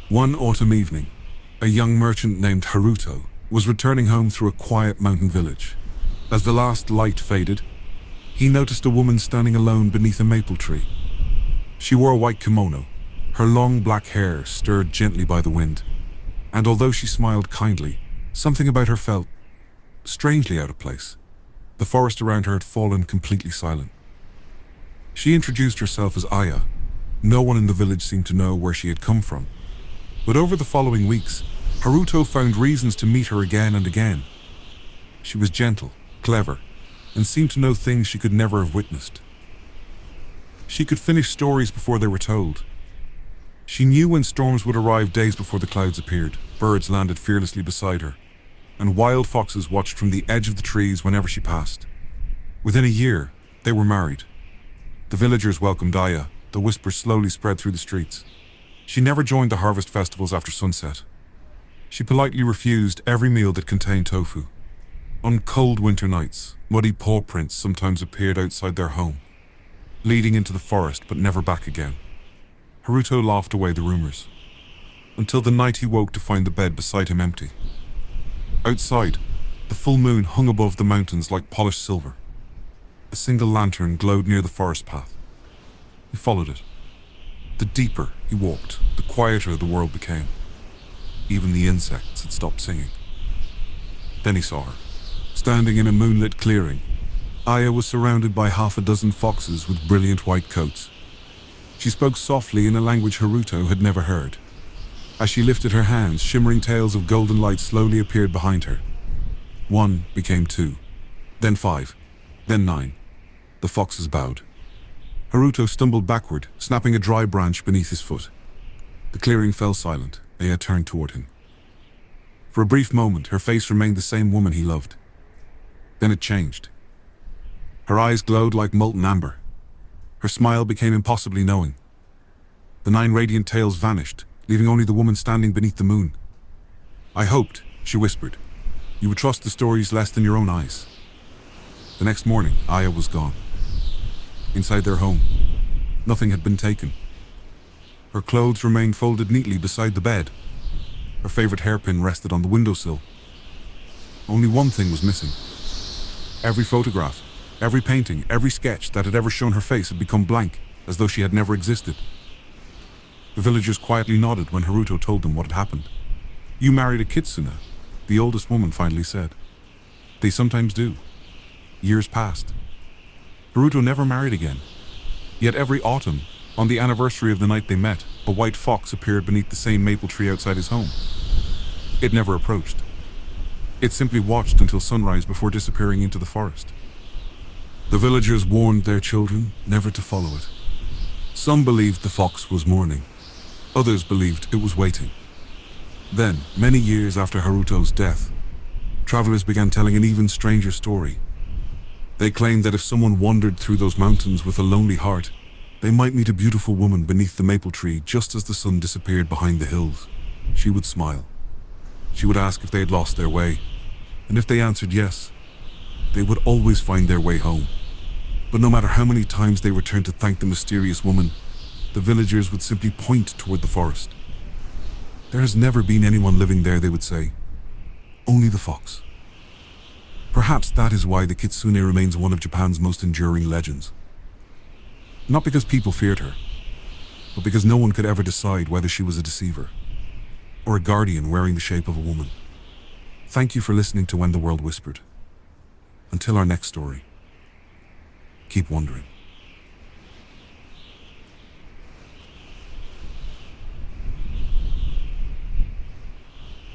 One autumn evening, a young merchant named Haruto was returning home through a quiet mountain village. As the last light faded, he noticed a woman standing alone beneath a maple tree. She wore a white kimono, her long black hair stirred gently by the wind, and although she smiled kindly, something about her felt strangely out of place. The forest around her had fallen completely silent. She introduced herself as Aya. No one in the village seemed to know where she had come from. But over the following weeks, Haruto found reasons to meet her again and again. She was gentle, clever, and seemed to know things she could never have witnessed. She could finish stories before they were told. She knew when storms would arrive days before the clouds appeared. Birds landed fearlessly beside her, and wild foxes watched from the edge of the trees whenever she passed. Within a year, they were married. The villagers welcomed Aya. The whispers slowly spread through the streets. She never joined the harvest festivals after sunset. She politely refused every meal that contained tofu. On cold winter nights, muddy paw prints sometimes appeared outside their home, leading into the forest but never back again. Haruto laughed away the rumors, until the night he woke to find the bed beside him empty. Outside, the full moon hung above the mountains like polished silver. A single lantern glowed near the forest path. He followed it. The deeper he walked, the quieter the world became. Even the insects had stopped singing. Then he saw her, standing in a moonlit clearing. Aya was surrounded by half a dozen foxes with brilliant white coats. She spoke softly in a language Haruto had never heard. As she lifted her hands, shimmering tails of golden light slowly appeared behind her. 1 became 2, then 5, then 9. The foxes bowed. Haruto stumbled backward, snapping a dry branch beneath his foot. The clearing fell silent. Aya turned toward him. For a brief moment, her face remained the same woman he loved. Then it changed. Her eyes glowed like molten amber. Her smile became impossibly knowing. The 9 radiant tails vanished, leaving only the woman standing beneath the moon. "I hoped," she whispered, "you would trust the stories less than your own eyes." The next morning, Aya was gone. Inside their home, nothing had been taken. Her clothes remained folded neatly beside the bed. Her favorite hairpin rested on the windowsill. Only one thing was missing. Every photograph, every painting, every sketch that had ever shown her face had become blank, as though she had never existed. The villagers quietly nodded when Haruto told them what had happened. "You married a Kitsune," the oldest woman finally said. "They sometimes do." Years passed. Haruto never married again. Yet every autumn, on the anniversary of the night they met, a white fox appeared beneath the same maple tree outside his home. It never approached. It simply watched until sunrise before disappearing into the forest. The villagers warned their children never to follow it. Some believed the fox was mourning. Others believed it was waiting. Then, many years after Haruto's death, travelers began telling an even stranger story. They claimed that if someone wandered through those mountains with a lonely heart, they might meet a beautiful woman beneath the maple tree just as the sun disappeared behind the hills. She would smile. She would ask if they had lost their way, and if they answered yes, they would always find their way home. But no matter how many times they returned to thank the mysterious woman, the villagers would simply point toward the forest. "There has never been anyone living there," they would say. "Only the fox." Perhaps that is why the Kitsune remains one of Japan's most enduring legends. Not because people feared her, but because no one could ever decide whether she was a deceiver or a guardian wearing the shape of a woman. Thank you for listening to When the World Whispered. Until our next story, keep wondering.